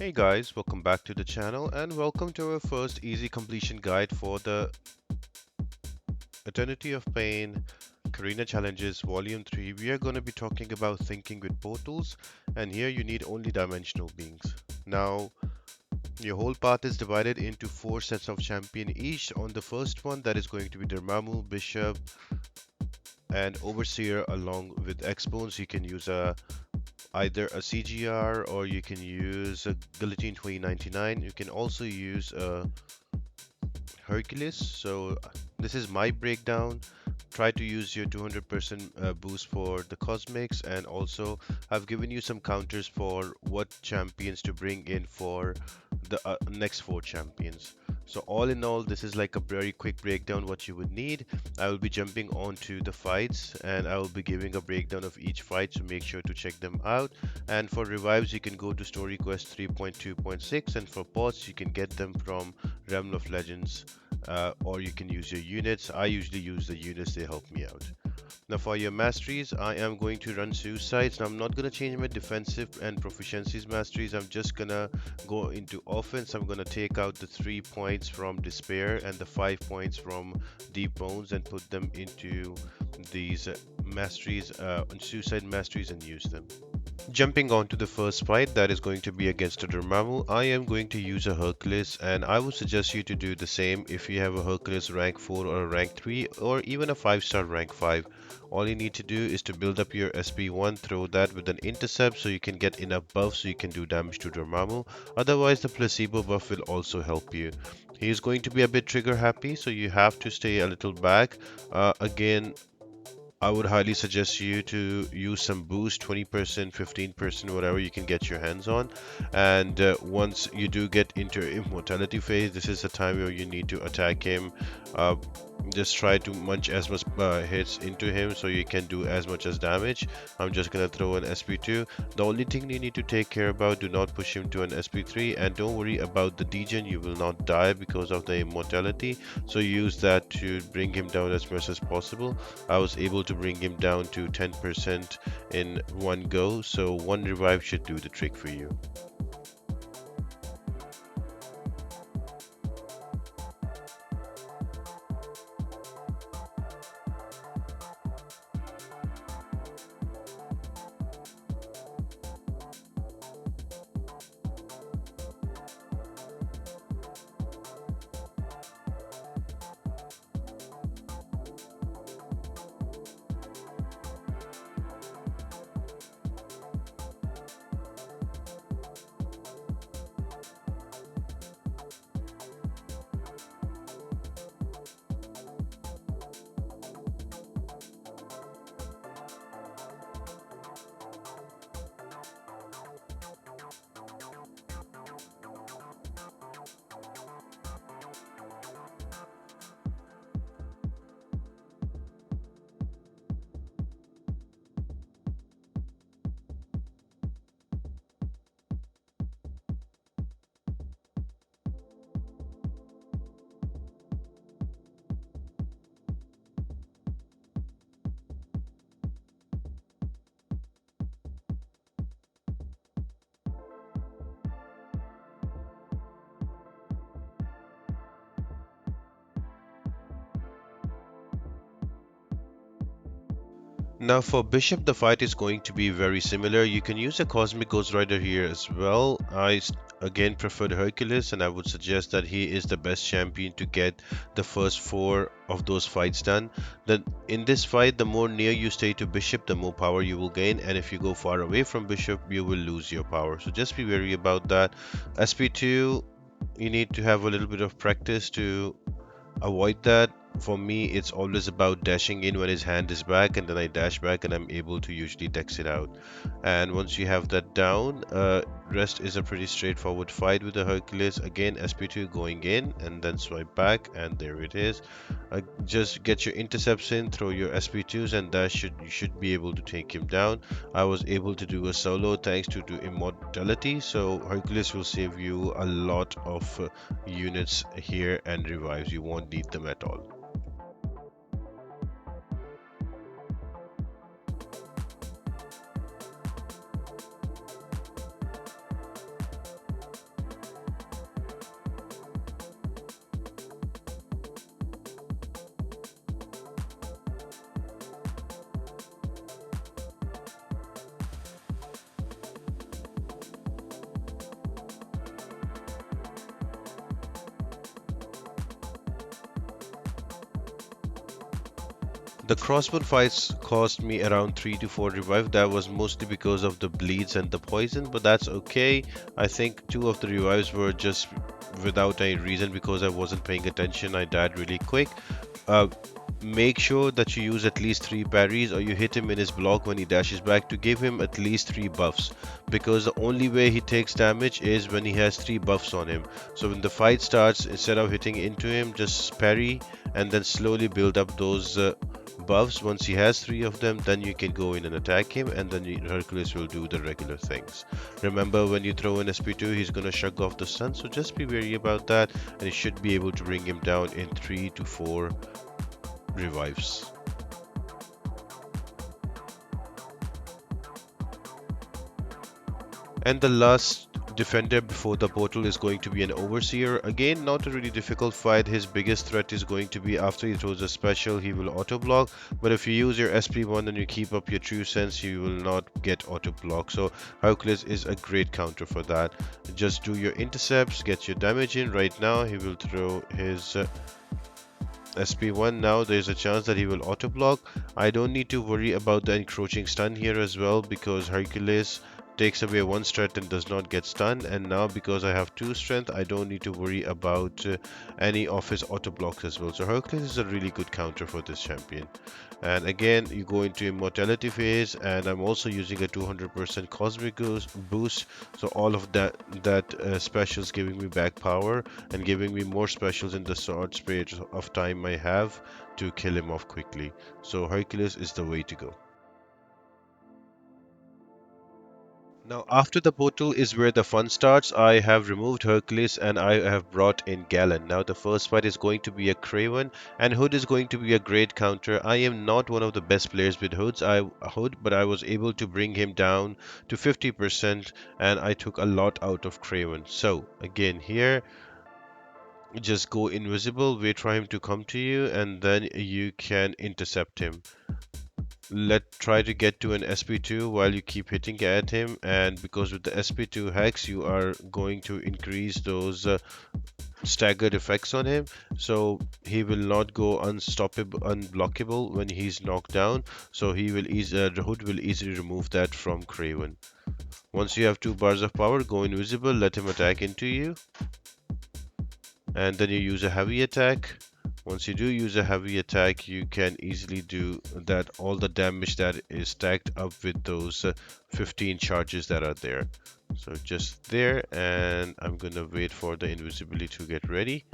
Hey guys, welcome back to the channel and welcome to our first easy completion guide for the Eternity of Pain Karina Challenges Volume 3. We are going to be talking about thinking with portals, and here you need only dimensional beings. Now, your whole path is divided into four sets of champion each. On the first one, that is going to be Dormammu, Bishop, and Overseer along with Xbones. You can use either a CGR or you can use a Guillotine 2099. You can also use a Hercules. So this is my breakdown. Try to use your 200% boost for the cosmics, and also I've given you some counters for what champions to bring in for the next four champions. So all in all, this is like a very quick breakdown what you would need. I will be jumping on to the fights and I will be giving a breakdown of each fight, so make sure to check them out. And for revives, you can go to Story Quest 3.2.6, and for pots, you can get them from Realm of Legends, or you can use your units. I usually use the units, they help me out. Now for your masteries, I am going to run suicides. Now I'm not going to change my defensive and proficiencies masteries. I'm just going to go into offense. I'm going to take out the 3 points from despair and the 5 points from deep bones and put them into these masteries, suicide masteries, and use them. Jumping on to the first fight, that is going to be against a Dormammu. I am going to use a Hercules, and I would suggest you to do the same if you have a Hercules rank 4 or a rank 3 or even a 5-star rank 5. All you need to do is to build up your SP1, throw that with an intercept so you can get enough buff so you can do damage to Dormammu. Otherwise, the placebo buff will also help you. He is going to be a bit trigger happy, so you have to stay a little back. Again, I would highly suggest you to use some boost, 20%, 15%, whatever you can get your hands on. And once you do get into immortality phase, this is the time where you need to attack him. Uh, just try to munch as much hits into him so you can do as much as damage. I'm just gonna throw an SP2. The only thing you need to take care about, do not push him to an SP3, and don't worry about the degen. You will not die because of the immortality. So use that to bring him down as much as possible. I was able to bring him down to 10% in one go, so one revive should do the trick for you. Now for Bishop, the fight is going to be very similar. You can use a Cosmic Ghost Rider here as well. Again preferred Hercules, and I would suggest that he is the best champion to get the first four of those fights done. Then in this fight, the more near you stay to Bishop, the more power you will gain, and if you go far away from Bishop, you will lose your power. So just be wary about that. SP2, you need to have a little bit of practice to avoid that. For me, it's always about dashing in when his hand is back, and then I dash back and I'm able to usually dex it out. And once you have that down, rest is a pretty straightforward fight with the Hercules. Again, SP2 going in and then swipe back, and there it is. Just get your intercepts in, throw your SP2s, and that you should be able to take him down. I was able to do a solo thanks to immortality, so Hercules will save you a lot of units here and revives. You won't need them at all. The crossbow fights cost me around 3 to 4 revive. That was mostly because of the bleeds and the poison, but that's okay. I think 2 of the revives were just without any reason because I wasn't paying attention. I died really quick. Uh, Make sure that you use at least 3 parries or you hit him in his block when he dashes back to give him at least 3 buffs, because the only way he takes damage is when he has 3 buffs on him. So when the fight starts, instead of hitting into him, just parry and then slowly build up those buffs. Once he has 3 of them, then you can go in and attack him, and then Hercules will do the regular things. Remember, when you throw in SP2, he's gonna shrug off the stun, so just be wary about that, and you should be able to bring him down in 3 to 4 revives. And the last defender before the portal is going to be an overseer. Again, not a really difficult fight. His biggest threat is going to be after he throws a special, he will auto block. But if you use your SP1 and you keep up your true sense, you will not get auto block. So Hercules is a great counter for that. Just do your intercepts, get your damage in. Right now, he will throw his SP1. Now there's a chance that he will auto block. I don't need to worry about the encroaching stun here as well, because Hercules takes away 1 strength and does not get stunned. And now because I have 2 strength, I don't need to worry about any of his auto blocks as well. So Hercules is a really good counter for this champion. And again, you go into immortality phase, and I'm also using a 200% cosmic boost. So all of that specials giving me back power and giving me more specials in the short space of time I have to kill him off quickly. So Hercules is the way to go. Now, after the portal is where the fun starts. I have removed Hercules and I have brought in Galen. Now, the first fight is going to be a Kraven, and Hood is going to be a great counter. I am not one of the best players with Hood, but I was able to bring him down to 50%, and I took a lot out of Kraven. So, again, here, just go invisible, wait for him to come to you, and then you can intercept him. Try to get to an SP2 while you keep hitting at him, and because with the SP2 hex you are going to increase those staggered effects on him, so he will not go unblockable when he's knocked down, so the Hood will easily remove that from Kraven. Once you have 2 bars of power, go invisible, let him attack into you, and then you use a heavy attack. Once you do use a heavy attack, you can easily do that, all the damage that is stacked up with those 15 charges that are there. So just there, and I'm gonna wait for the invisibility to get ready,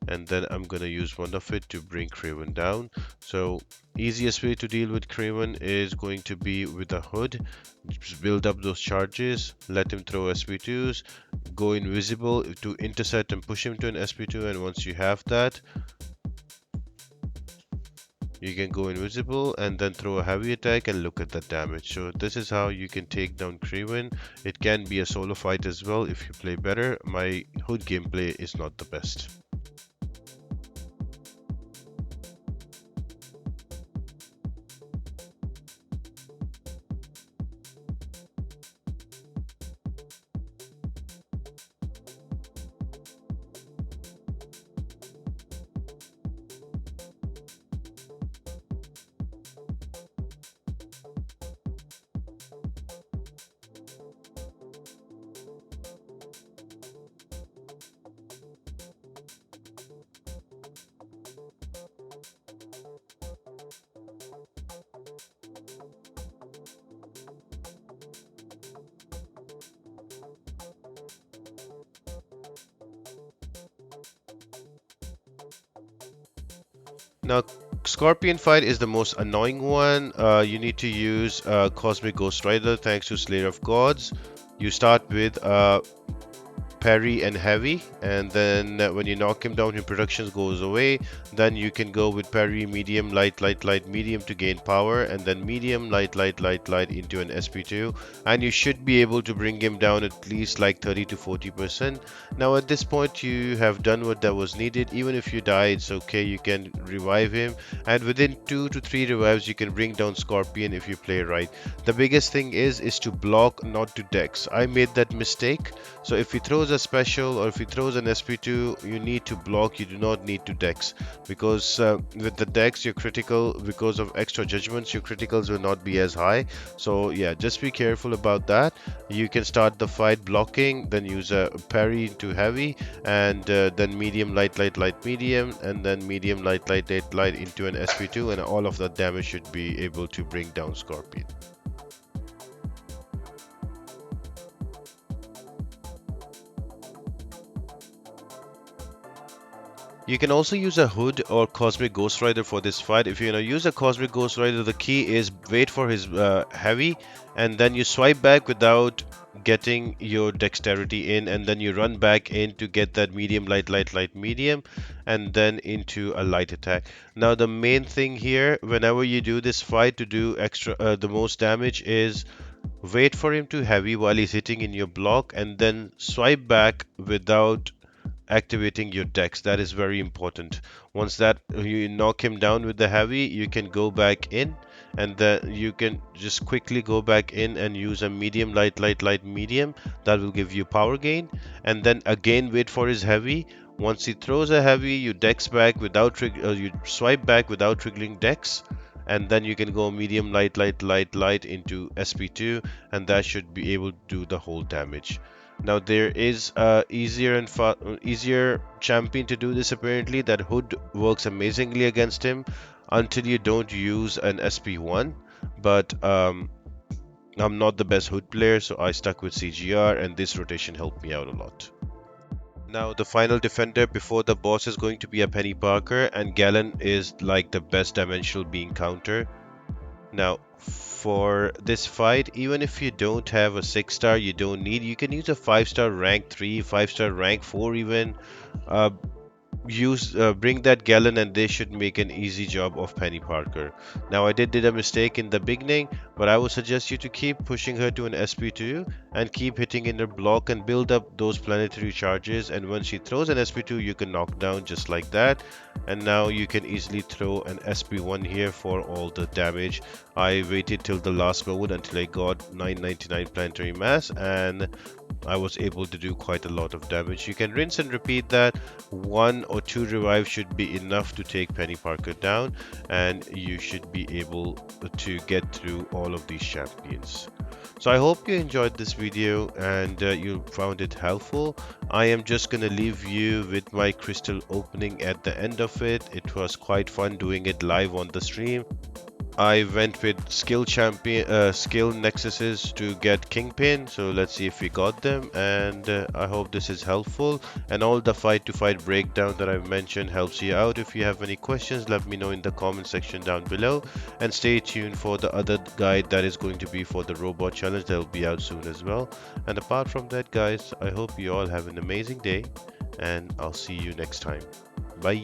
and then I'm gonna use one of it to bring Kraven down. So easiest way to deal with Kraven is going to be with a Hood. Just build up those charges, let him throw SP2s, go invisible to intercept and push him to an SP2, and once you have that, you can go invisible and then throw a heavy attack and look at the damage. So this is how you can take down Kraven. It can be a solo fight as well if you play better. My Hood gameplay is not the best. Now, Scorpion fight is the most annoying one. You need to use Cosmic Ghost Rider thanks to Slayer of Gods. You start with parry and heavy, and then when you knock him down, your production goes away. Then you can go with parry, medium, light, light, light, medium to gain power, and then medium, light, light, light, light into an SP2, and you should be able to bring him down at least like 30 to 40%. Now at this point you have done what that was needed. Even if you die, it's okay, you can revive him, and within 2 to 3 revives you can bring down Scorpion if you play right. The biggest thing is to block, not to dex. I made that mistake. So if he throws throws a special or if he throws an SP2, you need to block, you do not need to dex. Because with the dex, your critical, because of extra judgments, your criticals will not be as high. So yeah, just be careful about that. You can start the fight blocking, then use a parry into heavy, and then medium, light, light, light, medium, and then medium, light, light, light, light into an SP2, and all of that damage should be able to bring down Scorpion. You can also use a Hood or Cosmic Ghost Rider for this fight. If you're gonna use a Cosmic Ghost Rider, the key is wait for his heavy, and then you swipe back without getting your dexterity in, and then you run back in to get that medium, light, light, light, medium, and then into a light attack. Now the main thing here, whenever you do this fight to do extra, the most damage is wait for him to heavy while he's hitting in your block, and then swipe back without activating your dex. That is very important. Once that you knock him down with the heavy, you can go back in, and then you can just quickly go back in and use a medium, light, light, light, medium. That will give you power gain, and then again wait for his heavy. Once he throws a heavy, you dex back without you swipe back without triggering dex, and then you can go medium, light, light, light, light into SP2, and that should be able to do the whole damage. Now there is a easier champion to do this apparently. That Hood works amazingly against him until you don't use an SP1. But I'm not the best Hood player, so I stuck with CGR, and this rotation helped me out a lot. Now the final defender before the boss is going to be a Peni Parker, and Galen is like the best dimensional being counter. Now, for this fight, even if you don't have a 6-star, you can use a 5-star rank 3, 5-star rank 4 even. Uh, bring that Gallon, and they should make an easy job of Penny Parker. Now I did a mistake in the beginning, but I would suggest you to keep pushing her to an SP2 and keep hitting in her block and build up those planetary charges, and when she throws an SP2 you can knock down just like that. And now you can easily throw an SP1 here for all the damage. I waited till the last moment until I got 999 planetary mass, and I was able to do quite a lot of damage. You can rinse and repeat that. 1 or 2 revives should be enough to take Penny Parker down, and you should be able to get through all of these champions. So I hope you enjoyed this video and you found it helpful. I am just gonna leave you with my crystal opening at the end of it. It was quite fun doing it live on the stream. I went with skill nexuses to get Kingpin, so let's see if we got them, and I hope this is helpful, and all the fight to fight breakdown that I've mentioned helps you out. If you have any questions, let me know in the comment section down below, and stay tuned for the other guide that is going to be for the robot challenge that will be out soon as well. And apart from that guys, I hope you all have an amazing day, and I'll see you next time. Bye.